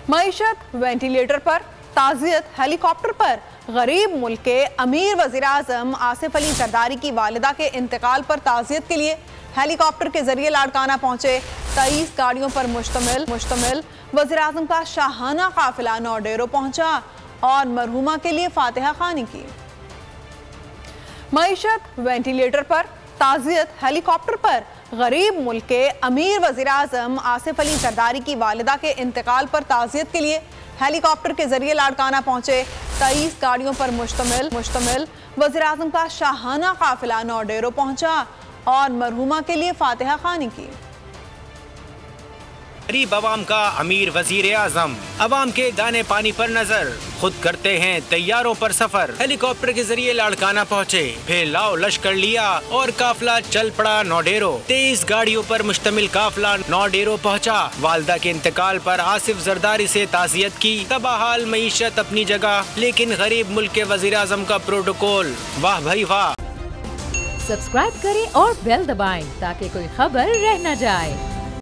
मईशत ventilator पर, ताज़ियत helicopter पर। गरीब मुल्क के अमीर वज़ीर आज़म आसिफ अली जरदारी की वालिदा के इंतकाल पर ताज़ियत के लिए हेलीकॉप्टर के जरिए लाड़काना पहुंचे। 23 गाड़ियों पर मुश्तमिल वज़ीर आज़म का शाहाना काफिला नौडेरो पहुंचा और मरहुमा के लिए फातिहा खानी की। मईशत वेंटिलेटर पर, ताज़ियत हेलीकॉप्टर पर। गरीब मुल्क के अमीर वज़ीर आज़म आसिफ अली जरदारी की वालिदा के इंतकाल पर ताज़ियत के लिए हेलीकॉप्टर के जरिए लाड़काना पहुंचे। 23 गाड़ियों पर मुश्तमिल वज़ीर आज़म का शाहाना काफिला नौडेरो पहुंचा और मरहुमा के लिए फातिहा खानी की। गरीब आवाम का अमीर वजीर आजम, आवाम के दाने पानी पर नजर, खुद करते हैं तैयारों पर सफर। हेलीकॉप्टर के जरिए लाड़काना पहुँचे, फिर लाओ लश्कर लिया और काफिला चल पड़ा नौडेरो। 23 गाड़ियों पर मुश्तमिल काफिला नौडेरो पहुँचा। वालदा के इंतकाल पर आसिफ जरदारी से ताज़ियत की। तबाहाल मईशत अपनी जगह, लेकिन गरीब मुल्क के वजीर आजम का प्रोटोकॉल, वाह भाई वाह। सब्सक्राइब करें और बेल दबाएं ताकि कोई खबर रह न जाए।